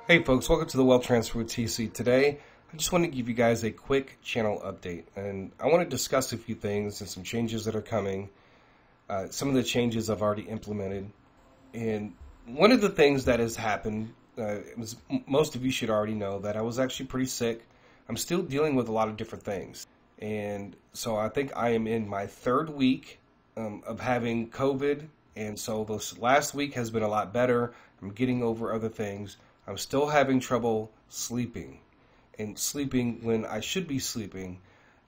Hey folks, welcome to the Wealth Transfer with TC. Today, I just want to give you guys a quick channel update, and I want to discuss a few things and some changes that are coming, some of the changes I've already implemented. And one of the things that has happened, most of you should already know that I was actually pretty sick. I'm still dealing with a lot of different things. And so I think I am in my third week of having COVID. And so this last week has been a lot better. I'm getting over other things. I'm still having trouble sleeping and sleeping when I should be sleeping.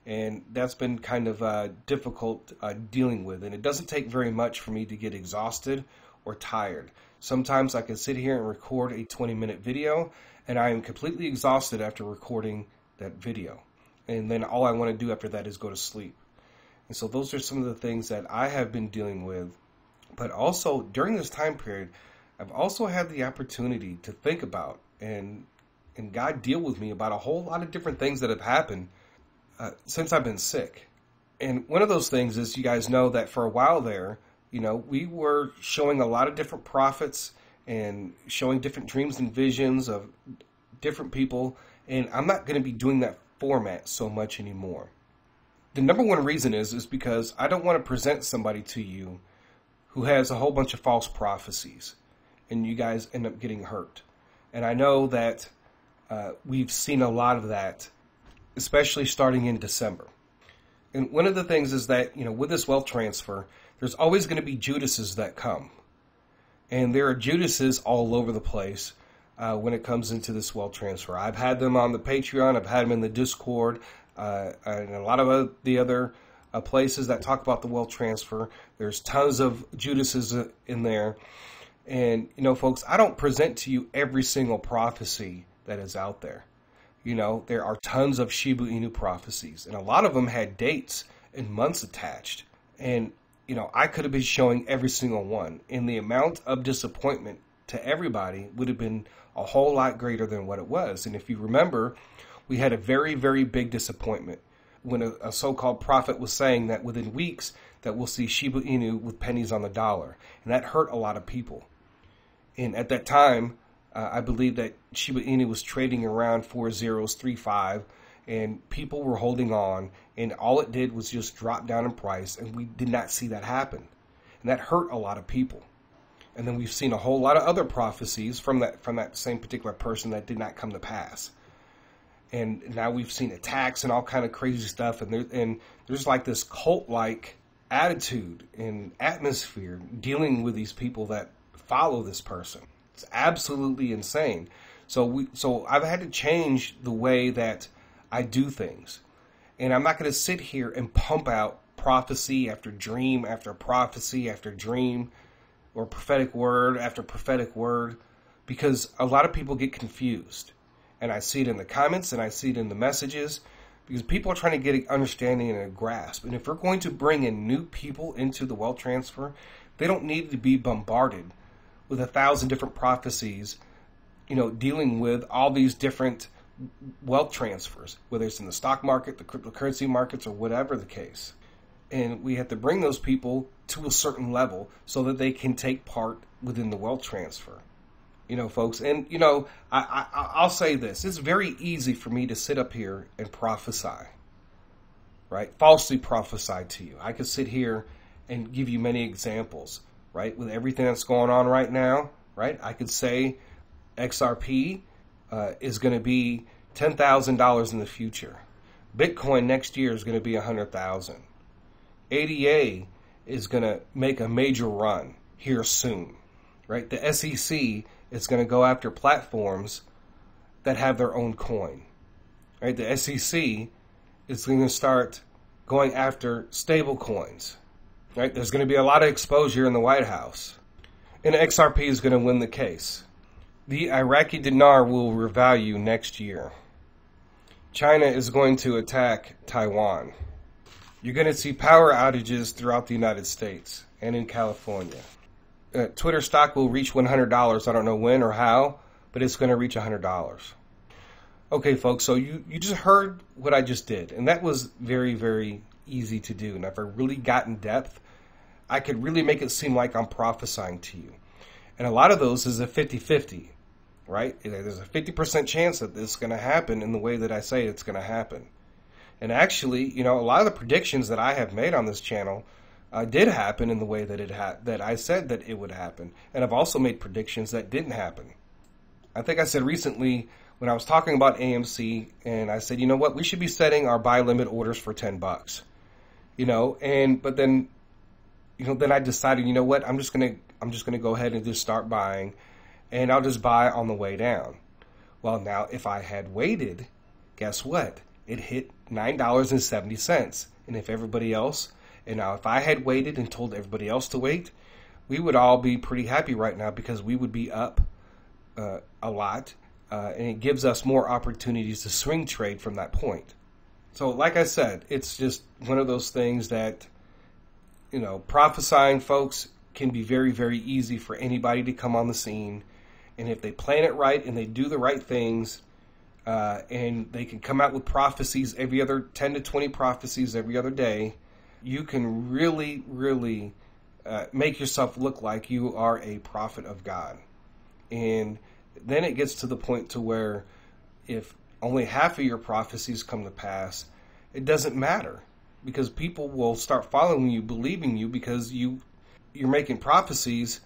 And that's been kind of difficult dealing with. And it doesn't take very much for me to get exhausted or tired. Sometimes I can sit here and record a 20-minute video and I am completely exhausted after recording that video. And then all I want to do after that is go to sleep. And so those are some of the things that I have been dealing with. But also during this time period, I've also had the opportunity to think about and God deal with me about a whole lot of different things that have happened since I've been sick. And one of those things is, you guys know that for a while there, we were showing a lot of different prophets and showing different dreams and visions of different people. And I'm not going to be doing that format so much anymore. The number one reason is because I don't want to present somebody to you who has a whole bunch of false prophecies and you guys end up getting hurt. And I know that we've seen a lot of that, especially starting in December. And one of the things is that, with this wealth transfer, there's always going to be Judases that come. And there are Judases all over the place when it comes into this wealth transfer. I've had them on the Patreon. I've had them in the Discord and a lot of the other places that talk about the wealth transfer. There's tons of Judases in there. And, folks, I don't present to you every single prophecy that is out there. There are tons of Shiba Inu prophecies, and a lot of them had dates and months attached. And, I could have been showing every single one, and the amount of disappointment to everybody would have been a whole lot greater than what it was. And if you remember, we had a very, very big disappointment when a so-called prophet was saying that within weeks that we'll see Shiba Inu with pennies on the dollar. And that hurt a lot of people. And at that time, I believe that Shiba Inu was trading around 4035, and people were holding on, and all it did was just drop down in price, and we did not see that happen. And that hurt a lot of people. And then we've seen a whole lot of other prophecies from that same particular person that did not come to pass. And now we've seen attacks and all kind of crazy stuff, and there's like this cult-like attitude and atmosphere dealing with these people that follow this person. It's absolutely insane. So I've had to change the way that I do things. And I'm not going to sit here and pump out prophecy after dream after prophecy after dream, or prophetic word after prophetic word, because a lot of people get confused. And I see it in the comments and I see it in the messages, because people are trying to get an understanding and a grasp. And if we're going to bring in new people into the wealth transfer, they don't need to be bombarded with 1,000 different prophecies, dealing with all these different wealth transfers, whether it's in the stock market, the cryptocurrency markets, or whatever the case. And we have to bring those people to a certain level so that they can take part within the wealth transfer. Folks, and, I'll say this. It's very easy for me to sit up here and prophesy, right? Falsely prophesy to you. I could sit here and give you many examples, right? With everything that's going on right now, right? I could say XRP is going to be $10,000 in the future. Bitcoin next year is going to be 100,000. ADA is going to make a major run here soon, right? The SEC is going to go after platforms that have their own coin, right? The SEC is going to start going after stable coins, right? There's going to be a lot of exposure in the White House, and XRP is going to win the case. The Iraqi dinar will revalue next year. China is going to attack Taiwan. You're going to see power outages throughout the United States and in California. Twitter stock will reach $100. I don't know when or how, but it's going to reach $100. Okay, folks, so you just heard what I just did, and that was very, very easy to do. And if I really got in depth, I could really make it seem like I'm prophesying to you. And a lot of those is a 50-50. right? There's a 50% chance that this is going to happen in the way that I say it's going to happen. And actually, you know, a lot of the predictions that I have made on this channel did happen in the way that that I said that it would happen. And I've also made predictions that didn't happen. I think I said recently when I was talking about AMC, and I said, you know what, we should be setting our buy limit orders for $10. You know, but then, you know, then I decided, you know what, I'm just gonna go ahead and just start buying, and I'll just buy on the way down. Well, now if I had waited, guess what? It hit $9.70. And if everybody else, and now if I had waited and told everybody else to wait, we would all be pretty happy right now because we would be up a lot, and it gives us more opportunities to swing trade from that point. So like I said, it's just one of those things that, you know, prophesying, folks, can be very, very easy for anybody to come on the scene. And if they plan it right and they do the right things, and they can come out with prophecies every other 10 to 20 prophecies every other day, you can really, really make yourself look like you are a prophet of God. And then it gets to the point to where if only half of your prophecies come to pass, it doesn't matter, because people will start following you, believing you, because you're making prophecies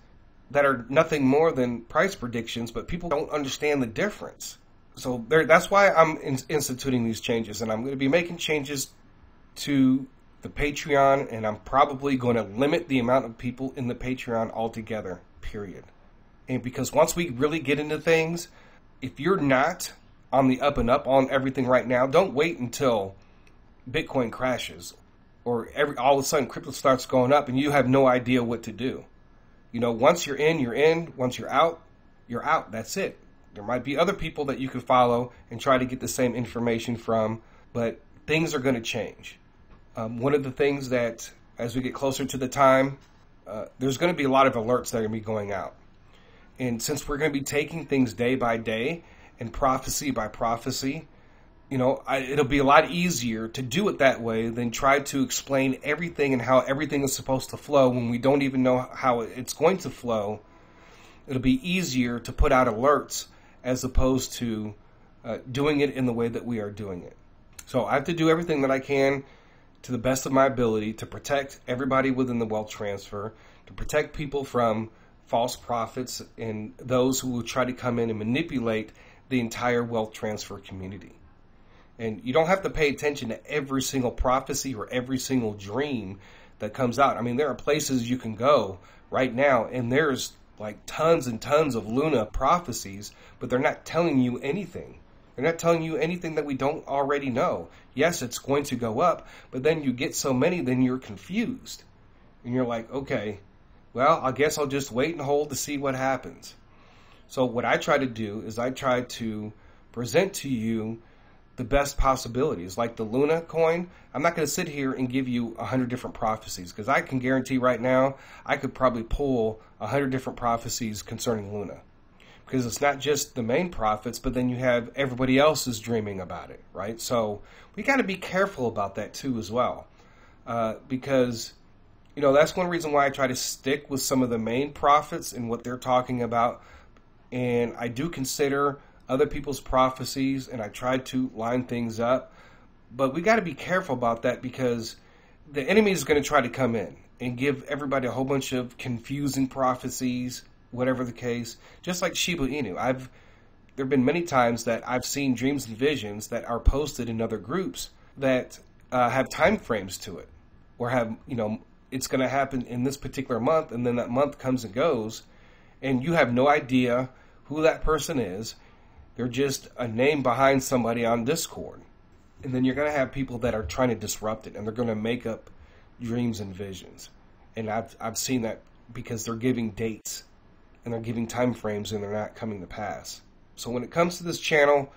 that are nothing more than price predictions, but people don't understand the difference. So that's why I'm instituting these changes, and I'm going to be making changes to the Patreon, and I'm probably going to limit the amount of people in the Patreon altogether, period. And because once we really get into things, if you're not on the up and up on everything right now, don't wait until Bitcoin crashes or all of a sudden crypto starts going up and you have no idea what to do. You know, once you're in, you're in. Once you're out, you're out. That's it. There might be other people that you can follow and try to get the same information from, but things are going to change. One of the things that, as we get closer to the time, there's going to be a lot of alerts that are going to be going out. And since we're going to be taking things day by day and prophecy by prophecy, you know, it'll be a lot easier to do it that way than try to explain everything and how everything is supposed to flow when we don't even know how it's going to flow. It'll be easier to put out alerts as opposed to doing it in the way that we are doing it. So I have to do everything that I can to the best of my ability to protect everybody within the wealth transfer, to protect people from false prophets and those who will try to come in and manipulate the entire wealth transfer community. And you don't have to pay attention to every single prophecy or every single dream that comes out. I mean, there are places you can go right now, and there's like tons and tons of Luna prophecies, but they're not telling you anything. They're not telling you anything that we don't already know. Yes, it's going to go up, but then you get so many, then you're confused. And you're like, okay, well, I guess I'll just wait and hold to see what happens. So what I try to do is I try to present to you the best possibilities. Like the Luna coin, I'm not going to sit here and give you 100 different prophecies, because I can guarantee right now I could probably pull 100 different prophecies concerning Luna. Because it's not just the main prophets, but then you have everybody else is dreaming about it, right? So we got to be careful about that too as well. Because, you know, that's one reason why I try to stick with some of the main prophets and what they're talking about. And I do consider other people's prophecies, and I try to line things up. But we got to be careful about that, because the enemy is going to try to come in and give everybody a whole bunch of confusing prophecies, whatever the case. Just like Shiba Inu. There have been many times that I've seen dreams and visions that are posted in other groups that have time frames to it, or have, you know, it's going to happen in this particular month, and then that month comes and goes, and you have no idea who that person is. They're just a name behind somebody on Discord. And then you're going to have people that are trying to disrupt it, and they're going to make up dreams and visions. And I've seen that because they're giving dates and they're giving time frames, and they're not coming to pass. So when it comes to this channel,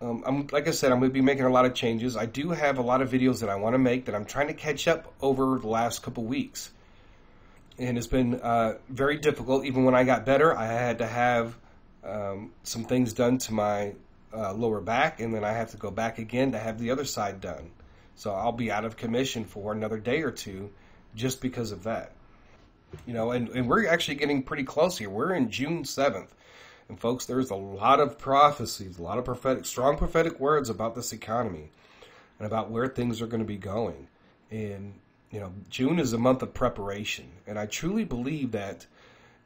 like I said, I'm going to be making a lot of changes. I do have a lot of videos that I want to make that I'm trying to catch up over the last couple weeks. And it's been very difficult. Even when I got better, I had to have some things done to my lower back, and then I have to go back again to have the other side done. So I'll be out of commission for another day or two just because of that. You know, and we're actually getting pretty close here. We're in June 7th. And folks, there's a lot of prophecies, a lot of strong prophetic words about this economy and about where things are going to be going. And, you know, June is a month of preparation. And I truly believe that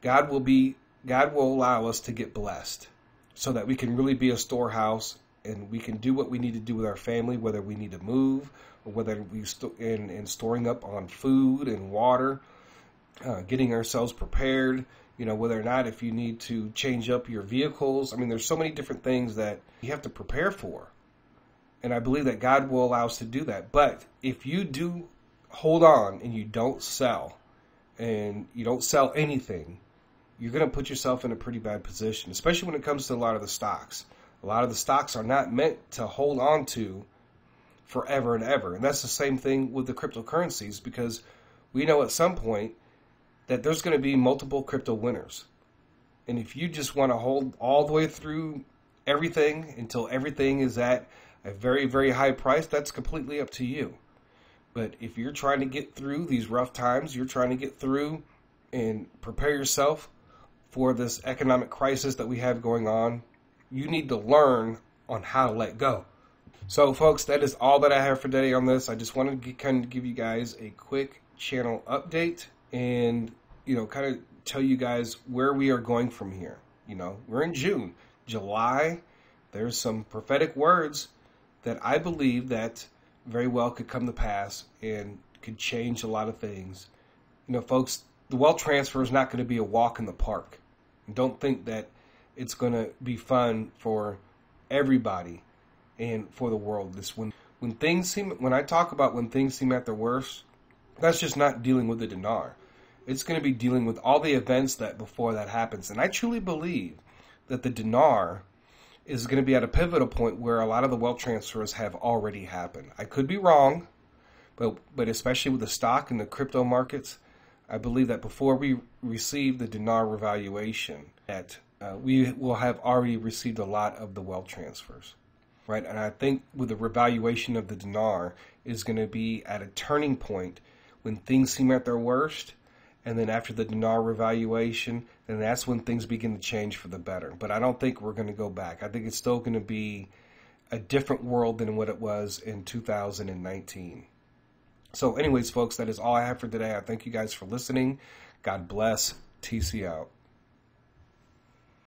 God will allow us to get blessed so that we can really be a storehouse and we can do what we need to do with our family, whether we need to move or whether we in storing up on food and water, getting ourselves prepared, you know, whether or not if you need to change up your vehicles. I mean, there's so many different things that you have to prepare for. And I believe that God will allow us to do that. But if you do hold on and you don't sell anything, you're going to put yourself in a pretty bad position, especially when it comes to a lot of the stocks. A lot of the stocks are not meant to hold on to forever and ever. And that's the same thing with the cryptocurrencies, because we know at some point that there's going to be multiple crypto winners. And if you just want to hold all the way through everything until everything is at a very, very high price, that's completely up to you. But if you're trying to get through these rough times, you're trying to get through and prepare yourself for this economic crisis that we have going on, you need to learn on how to let go. So, folks, that is all that I have for today on this. I just wanted to kind of give you guys a quick channel update and, you know, kind of tell you guys where we are going from here. You know, we're in June. July, there's some prophetic words that I believe that very well could come to pass and could change a lot of things. You know, folks, the wealth transfer is not going to be a walk in the park. And don't think that it's going to be fun for everybody and for the world. When I talk about when things seem at their worst, that's just not dealing with the dinar. It's going to be dealing with all the events that before that happens. And I truly believe that the dinar is going to be at a pivotal point where a lot of the wealth transfers have already happened. I could be wrong, but especially with the stock and the crypto markets, I believe that before we receive the dinar revaluation, that we will have already received a lot of the wealth transfers, right? And I think with the revaluation of the dinar is going to be at a turning point when things seem at their worst, and then after the dinar revaluation, then that's when things begin to change for the better. But I don't think we're going to go back. I think it's still going to be a different world than what it was in 2019. So anyways, folks, that is all I have for today. I thank you guys for listening. God bless. TC out.